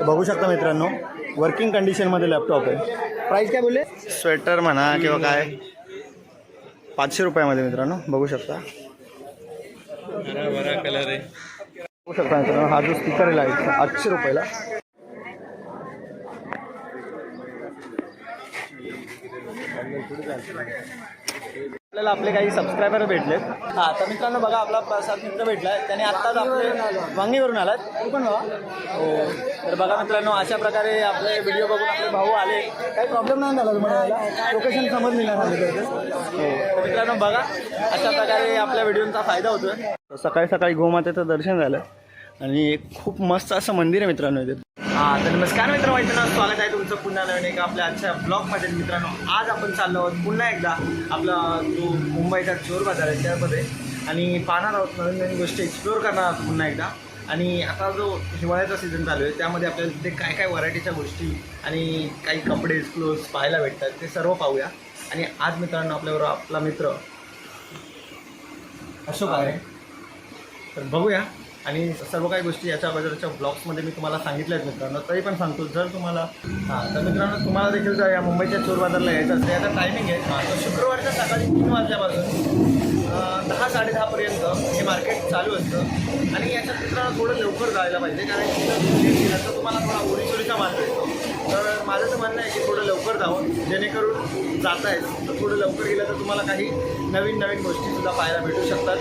बघू शकता मित्रांनो, वर्किंग कंडिशनमध्ये लॅपटॉप आहे. प्राईस काय बोलले? स्वेटर म्हणा किंवा काय 500 रुपयामध्ये मित्रांनो बघू शकता. बरा कलर आहे. बघू शकता मित्रांनो, हा जो स्पीकर आहे लाईट 800 रुपयाला. आपल्याला आपले काही सबस्क्रायबर भेटलेत. हां तर मित्रांनो बघा, आपला प्रसाद मित्र भेटला आहे. त्याने आत्ताच आपले वांगीवरून आलात. तू पण बघा. हो तर बघा मित्रांनो, अशा प्रकारे आपले व्हिडिओ बघून आपले भाऊ आले. काही प्रॉब्लेम नाही झाला तुम्हाला? लोकेशन समजली नाही झाली. हो तर मित्रांनो बघा, अशा प्रकारे आपल्या व्हिडिओचा फायदा होतो. सकाळी सकाळी गोमातेचं दर्शन झालं आणि खूप मस्त असं मंदिर आहे मित्रांनो इथे. हां तर नमस्कार मित्रांनो, स्वागत आहे तुमचं पुन्हा नवीन एका आपल्या आजच्या ब्लॉगमध्ये. मित्रांनो आज आपण चाललो आहोत पुन्हा एकदा आपला जो मुंबईचा चोर बाजार आहे त्यामध्ये, आणि पाहणार आहोत नवीन नवीन गोष्टी, एक्सप्लोअर करणार आहोत पुन्हा एकदा. आणि आता जो हिवाळ्याचा सीझन चालू आहे त्यामध्ये आपल्याला तिथे काय काय व्हरायटीच्या गोष्टी आणि काही कपडे क्लोथ्स पाहायला भेटतात ते सर्व पाहूया. आणि आज मित्रांनो आपल्याबरोबर आपला मित्र अशोक आहे, तर बघूया. आणि सर्व काही गोष्टी याच्या अगोदरच्या ब्लॉग्समध्ये मी तुम्हाला सांगितल्या आहेत मित्रांनो, तरी पण सांगतो. जर तुम्हाला तर मित्रांनो तुम्हाला देखील जर या मुंबईच्या चोर बाजारला यायचं असेल, याचा टायमिंग आहे तर शुक्रवारच्या सकाळी 3 वाजल्यापासून 10-10:30पर्यंत हे मार्केट चालू असतं. आणि याच्यात मित्रांनो थोडं लवकर जायला पाहिजे, कारण की तर तुम्हाला थोडा ओरीचोरीचा मार्ग येतो. तर माझं तर म्हणणं आहे की थोडं लवकर जावं, जेणेकरून जात आहे तर थोडं लवकर गेलं तर तुम्हाला काही नवीन नवीन गोष्टीसुद्धा पाहायला भेटू शकतात.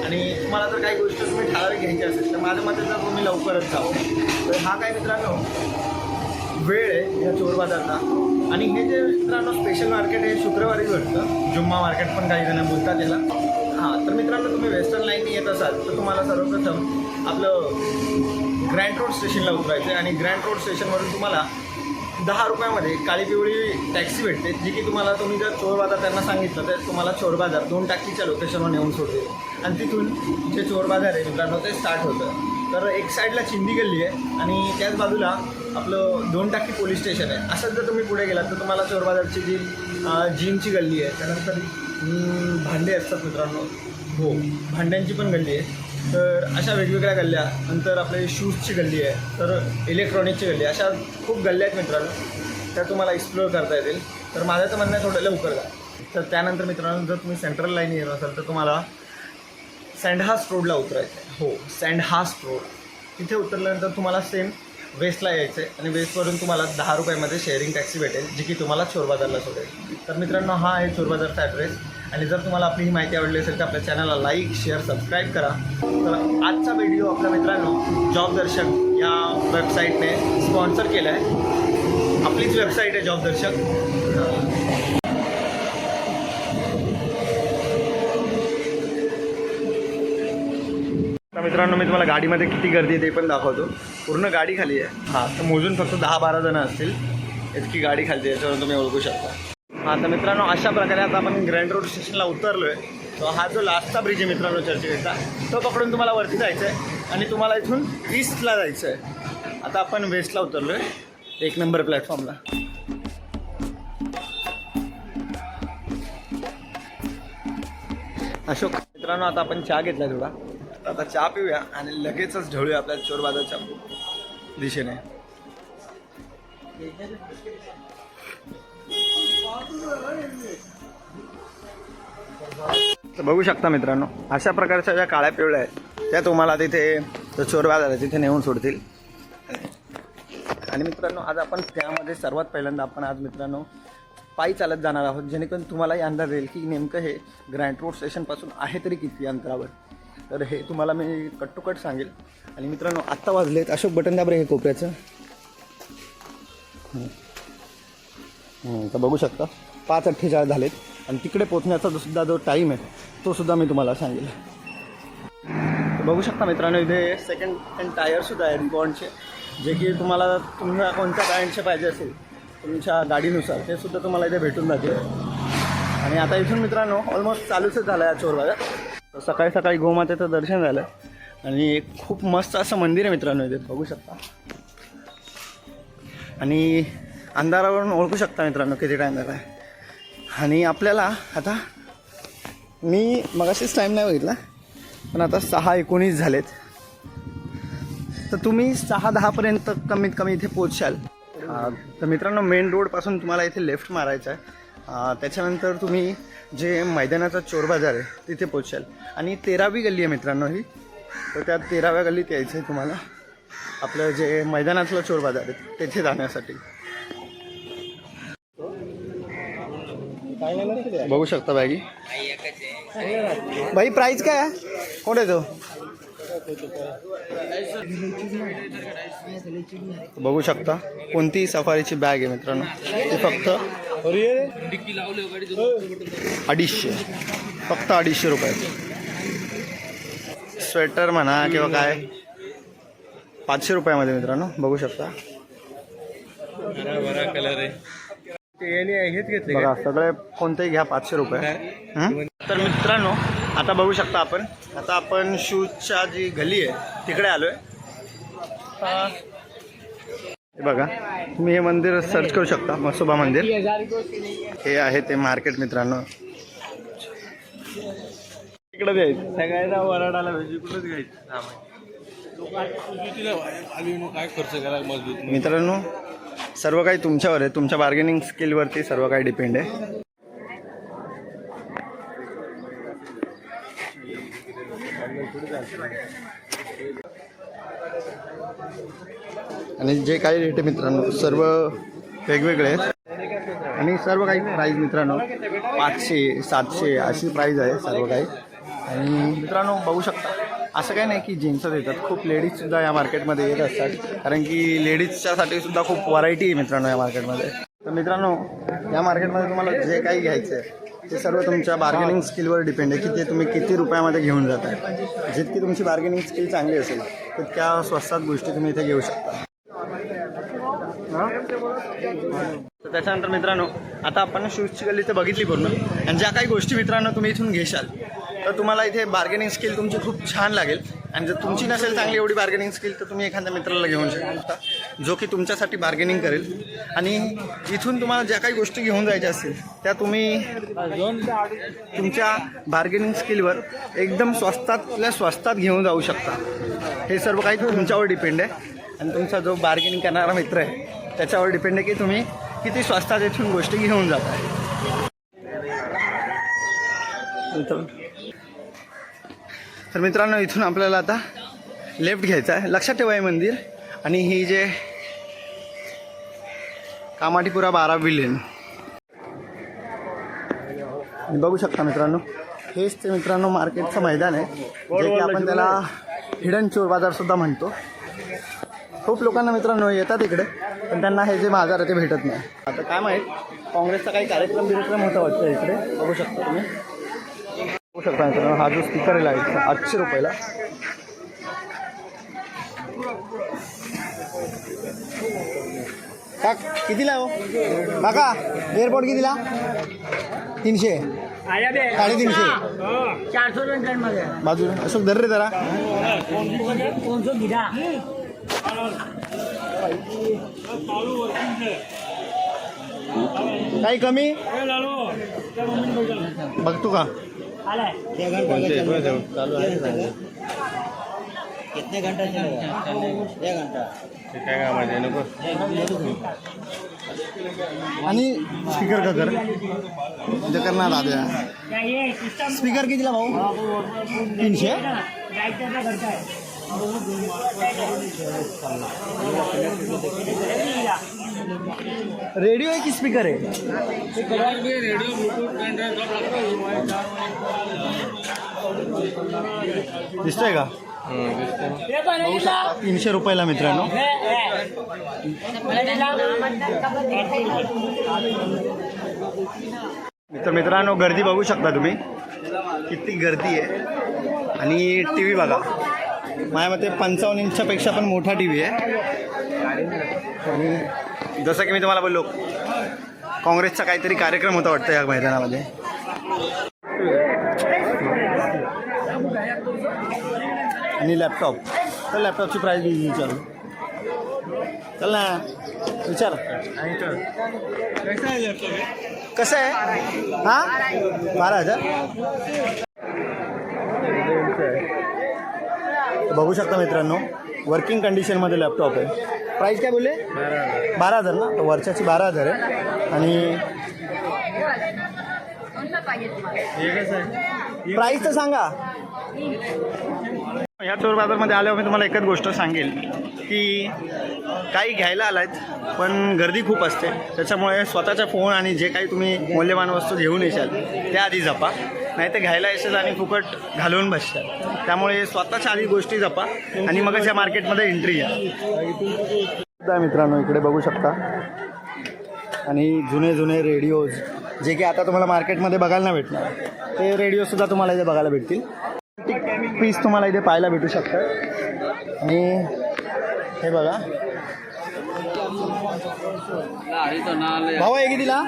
आणि तुम्हाला जर काही गोष्ट तुम्ही ठराविक घ्यायची असेल तर माझ्या मते जर तुम्ही लवकरच जावं. तर हा काय मित्रांनो वेळ आहे या चोर बाजारचा. आणि हे जे मित्रांनो स्पेशल मार्केट हे शुक्रवारी भरतं, जुम्मा मार्केट पण काही जण बोलतात याला. हां तर मित्रांनो तुम्ही वेस्टर्न लाईनने येत असाल तर तुम्हाला सर्वप्रथम आपलं ग्रँड रोड स्टेशनला उतरायचं आहे. आणि ग्रँड रोड स्टेशनवरून तुम्हाला 10 रुपयामध्ये काळी पिवळी टॅक्सी भेटते, जी की तुम्हाला तुम्ही जर चोर बाजार त्यांना सांगितलं तर तुम्हाला चोर बाजार 2 टाकीच्या लोकेशनवर नेऊन सोडते. आणि तिथून जे चोर बाजार आहे मित्रांनो ते स्टार्ट होतं. तर एक साईडला चिंदी गल्ली आहे आणि त्याच बाजूला आपलं 2 टाकी पोलीस स्टेशन आहे. असंच जर तुम्ही पुढे गेलात तर तुम्हाला चोर बाजारची जी जीनची गल्ली आहे, त्यानंतर भांडे असतात मित्रांनो, हो भांड्यांची पण गल्ली आहे. तर अशा वेगवेगळ्या गल्ल्या, नंतर आपले शूजची गल्ली आहे, तर इलेक्ट्रॉनिकची गल्ली, अशा खूप गल्ल्या आहेत मित्रांनो, त्या तुम्हाला एक्सप्लोअर करता येतील. तर माझं तर म्हणणं आहे थोडं लवकर जा. तर त्यानंतर मित्रांनो जर तुम्ही सेंट्रल लाईन येत असाल तर तुम्हाला सँडहास्ट रोडला उतरायचं आहे. हो सँडहास्ट रोड, तिथे उतरल्यानंतर तुम्हाला सेम वेस्टला यायचं आहे. आणि वेस्टवरून तुम्हाला 10 रुपयामध्ये शेअरिंग टॅक्सी भेटेल, जी की तुम्हाला चोर बाजारला सोडेल. तर मित्रांनो हा आहे चोर बाजारचा ॲड्रेस. आणि जर तुम्हाला आपली ही माहिती आवडली असेल तर आपल्या चॅनलला लाईक, शेअर, सबस्क्राईब करा. तर आजचा व्हिडिओ आपल्या मित्रांनो जॉब दर्शक या वेबसाईटने स्पॉन्सर केला आहे. आपलीच वेबसाईट आहे जॉब दर्शक. तर मित्रांनो मी तुम्हाला गाडीमध्ये किती गर्दी आहे ते पण दाखवतो. पूर्ण गाडी खाली आहे. हां तर मोजून फक्त 10-12 जणं असतील, इतकी गाडी खाली आहे, याच्यावरून तुम्ही ओळखू शकता. हां तर मित्रांनो अशा प्रकारे आता आपण ग्रँड रोड स्टेशनला उतरलो आहे. तो हा जो लास्टचा ब्रिज आहे मित्रांनो चर्चगेटचा, तो पकडून तुम्हाला वरती जायचं आहे आणि तुम्हाला इथून ईस्टला जायचं आहे. आता आपण वेस्टला उतरलो आहे, 1 नंबर प्लॅटफॉर्मला. अशोक मित्रांनो आता आपण चहा घेतला थोडा, आता चहा पिऊया आणि लगेचच ढळूया आपल्या चोर बाजारच्या दिशेने. तर बघू शकता मित्रांनो अशा प्रकारच्या ज्या काळ्या पिवळ्या आहेत त्या तुम्हाला तिथे चोर बाजार आहे तिथे नेऊन सोडतील. आणि मित्रांनो आज आपण त्यामध्ये सर्वात पहिल्यांदा आपण आज मित्रांनो पायी चालत जाणार आहोत, जेणेकरून तुम्हालाही अंदाज येईल की नेमकं हे ग्रँड रोड स्टेशनपासून आहे तरी किती अंतरावर. तर हे तुम्हाला मी कट टू कट सांगेल. आणि मित्रांनो आत्ता वाजलेत, अशोक बटन दाब रे हे कोपऱ्याचं. तर बघू शकता 5:48 झालेत. आणि तिकडे पोचण्याचा सुद्धा जो टाईम आहे तो सुद्धा मी तुम्हाला सांगेल. तर बघू शकता मित्रांनो इथे सेकंड हँड टायरसुद्धा आहेत बॉन्डचे, जे की तुम्हाला तुम्हाला कोणत्या ब्रँडचे पाहिजे असेल तुमच्या गाडीनुसार ते सुद्धा तुम्हाला इथे भेटून जातील. आणि आता इथून मित्रांनो ऑलमोस्ट चालूच झालं आहे चोर बाजार. तर सकाळी सकाळी गोमातेचं दर्शन झालं आणि खूप मस्त असं मंदिर आहे मित्रांनो इथे बघू शकता. आणि अंधारावरून ओळखू शकता मित्रांनो किती टाईम झाला आहे. आणि आपल्याला आता मी मगाशीच टाईम नाही बघितला पण आता 6:19 झालेत. तर तुम्ही 6-10पर्यंत कमीत कमी इथे पोहोचाल. तर मित्रांनो मेन रोडपासून तुम्हाला इथे लेफ्ट मारायचं आहे. त्याच्यानंतर तुम्ही जे मैदानाचा चोर बाजार आहे तिथे पोचाल आणि 13वी गल्ली आहे मित्रांनो ही. तर त्या 13व्या गल्लीत यायचं आहे तुम्हाला आपलं जे मैदानातलं चोर बाजार आहे तेथे जाण्यासाठी. बघू शकता बॅगी. भाई प्राइस काय आहे? कोण आहे तो? बघू शकता कोणती सफारीची बॅग आहे मित्रांनो. ती फक्त 250, फक्त 250 रुपये. स्वेटर म्हणा किंवा काय 500 रुपयामध्ये मित्रांनो. बघू शकता कलर आहे हेच घेतले बघा. सगळे कोणतेही घ्या 500 रुपये. तर मित्रांनो आता बघू शकता आपण शूजच्या जी गली आहे तिकडे आलोय. बघा तुम्ही हे मंदिर सर्च करू शकता. म्हसोबा मंदिर हे आहे ते मार्केट मित्रांनो. इकडे द्यायचं सगळ्याला वराडाला कुठंच घ्यायचं काय खर्च करा मजबूत. मित्रांनो सर्व काही तुमच्यावर आहे. तुमच्या बार्गेनिंग स्किलवरती सर्व काही डिपेंड आहे. आणि जे काही रेट आहे मित्रांनो सर्व वेगवेगळे आहेत आणि सर्व काही प्राईज मित्रांनो 500, 700 अशी प्राईज आहे सर्व काही. आणि मित्रांनो बघू शकता असं काही नाही की जेंट्सच येतात. खूप लेडीजसुद्धा या मार्केटमध्ये येत असतात कारण की लेडीजच्यासाठी सुद्धा खूप व्हरायटी आहे मित्रांनो या मार्केटमध्ये. तर मित्रांनो या मार्केटमध्ये तुम्हाला जे काही घ्यायचं आहे ते सर्व तुमच्या बार्गेनिंग स्किलवर डिपेंड आहे की ते तुम्ही किती रुपयामध्ये घेऊन जात आहे. जितकी तुमची बार्गेनिंग स्किल चांगली असेल तितक्या स्वस्तात गोष्टी तुम्ही इथे घेऊ शकता. तर त्याच्यानंतर मित्रांनो आता आपण शूजची गल्ली तर बघितली पूर्ण. आणि ज्या काही गोष्टी मित्रांनो तुम्ही इथून घेशाल तर तुम्हाला इथे बार्गेनिंग स्किल तुमची खूप छान लागेल. आणि जर तुमची नसेल चांगली एवढी बार्गेनिंग स्किल तर तुम्ही एखाद्या मित्राला घेऊन शकता जो की तुमच्यासाठी बार्गेनिंग करेल. आणि इथून तुम्हाला ज्या काही गोष्टी घेऊन जायच्या असतील त्या तुम्ही तुमच्या बार्गेनिंग स्किलवर एकदम स्वस्तात घेऊन जाऊ शकता. हे सर्व काही तुमच्यावर डिपेंड आहे आणि तुमचा जो बार्गेनिंग करणारा मित्र आहे त्याच्यावर डिपेंड आहे की तुम्ही किती स्वस्तात इथून गोष्टी घेऊन जात आहे. तर मित्रांनो इथून आपल्याला आता लेफ्ट घ्यायचा आहे. लक्षात ठेवा हे मंदिर आणि ही जे कामाठीपुरा 12वी लेन बघू शकता मित्रांनो. हेच ते मित्रांनो मार्केटचं मैदान आहे जे की आपण त्याला हिडन चोर बाजार सुद्धा म्हणतो. खूप लोकांना मित्रांनो येतात इकडे पण त्यांना हे जे बाजार आहे ते भेटत नाही. आता काय माहीत काँग्रेसचा काही कार्यक्रम होता वाटतं इकडे. बघू शकता तुम्ही बघू शकता मित्रांनो. हा जो स्पीकर आहे लाईटचा 800 रुपयाला. का कितीला हो काका? एअरपोर्ट कितीला? 300 350 बाजू अशोक धर रे जरा. काही कमी बघतो का? कितने घंटा चलेगा? 1 घंटा. काय कामाचे नको. आणि स्पीकर का कर म्हणजे करणार दादा. स्पीकर कितीला भाऊ? 300. रेडिओ आहे की स्पीकर आहे? दिसतंय का? 300 रुपयाला मित्रांनो. मित्रांनो गर्दी बघू शकता तुम्ही किती गर्दी आहे. आणि टी व्ही बघा माझ्या मते 55 इंचपेक्षा पण मोठा टी व्ही आहे. आणि जसं की मी तुम्हाला बोललो काँग्रेसचा काहीतरी कार्यक्रम होता वाटतं या मैदानामध्ये. आणि लॅपटॉप तर लॅपटॉपची प्राईस विचारू. चल ना विचार कसं आहे? हां 12,000. बघू शकता मित्रांनो वर्किंग कंडिशनमध्ये लॅपटॉप आहे. प्राईस काय बोलले? 12,000 ना. तर वर्षाची 12,000 आहे. आणि प्राईस तर सांगा. या चोर बाजारमध्ये आल्यावर मी तुम्हाला एकच गोष्ट सांगेल की काही घ्यायला आलात पण गर्दी खूप असते, त्याच्यामुळे स्वतःचा फोन आणि जे काही तुम्ही मौल्यवान वस्तू घेऊन येशाल त्या आधी जपा, नाही तर घ्यायला येशाल आणि फुकट घालवून बसशाल. त्यामुळे स्वतःच्या आधी गोष्टी जपा आणि मगच या मार्केटमध्ये एंट्री या. मित्रांनो इकडे बघू शकता आणि जुने जुने रेडिओज जे की आता तुम्हाला मार्केटमध्ये बघायला नाही भेटणार, ते रेडिओसुद्धा तुम्हाला इथे बघायला भेटतील. पीस तुम्हाला इथे पाहायला भेटू शकतात. आणि हे बघा भाऊ आहे की दिला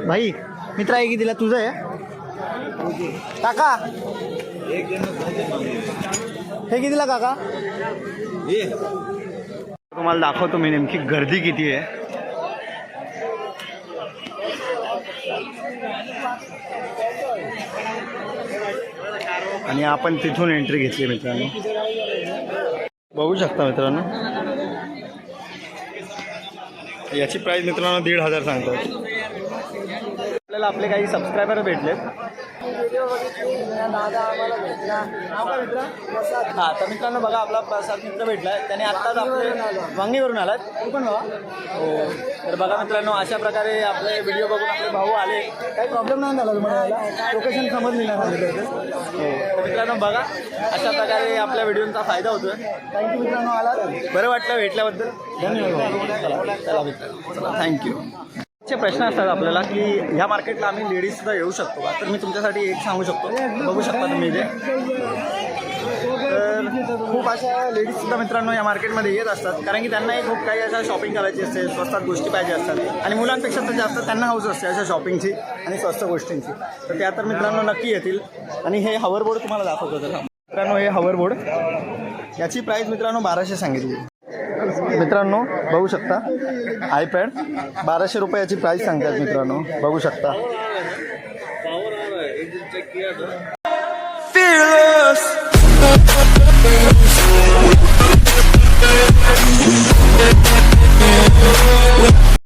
भाई मित्र आहे की दिला तुझं आहे काका हे कितीला काका? तुम्हाला दाखवतो मी नेमकी गर्दी किती आहे. आणि आपण तिथून एंट्री घेतली मित्रांनो. बघू शकता मित्रांनो याची प्राईस मित्रांनो 1,500 सांगतात. आपल्याला आपले काही सबस्क्रायबर भेटलेत. हां तर मित्रांनो बघा आपला प्रसाद मित्र भेटला आहे, त्याने आत्ताच आपले वांगीवरून आलात. तू पण बघा. हो तर बघा मित्रांनो अशा प्रकारे आपले व्हिडिओ बघून आपले भाऊ आले. काही प्रॉब्लेम नाही झाला तुम्हाला? लोकेशन समजली नाही सांगितलं होतं. हो तर मित्रांनो बघा अशा प्रकारे आपल्या व्हिडिओचा फायदा होतो. थँक्यू मित्रांनो आलात, बरं वाटलं भेटल्याबद्दल. धन्यवाद. चला मित्रांनो चला थँक्यू. चे प्रश्न असतात आपल्याला की ह्या मार्केटला आम्ही लेडीजसुद्धा येऊ शकतो का? तर मी तुमच्यासाठी एक सांगू शकतो. बघू शकता तुम्ही इथे तर खूप अशा लेडीजसुद्धा मित्रांनो या मार्केटमध्ये येत असतात, कारण की त्यांनाही खूप काही अशा शॉपिंग करायची असते, स्वस्तात गोष्टी पाहिजे असतात आणि मुलांपेक्षा तर जास्त त्यांना हाऊस असते अशा शॉपिंगची आणि स्वस्त गोष्टींची. तर त्या तर मित्रांनो नक्की येतील. आणि हे हॉवरबोर्ड तुम्हाला दाखवतो. तर मित्रांनो हे हॉवरबोर्ड याची प्राईस मित्रांनो 1,200 सांगितली. मित्रांनो बघू शकता आयपॅड 1,200 रुपयाची प्राईस सांगतात मित्रांनो. बघू शकता. Fearless.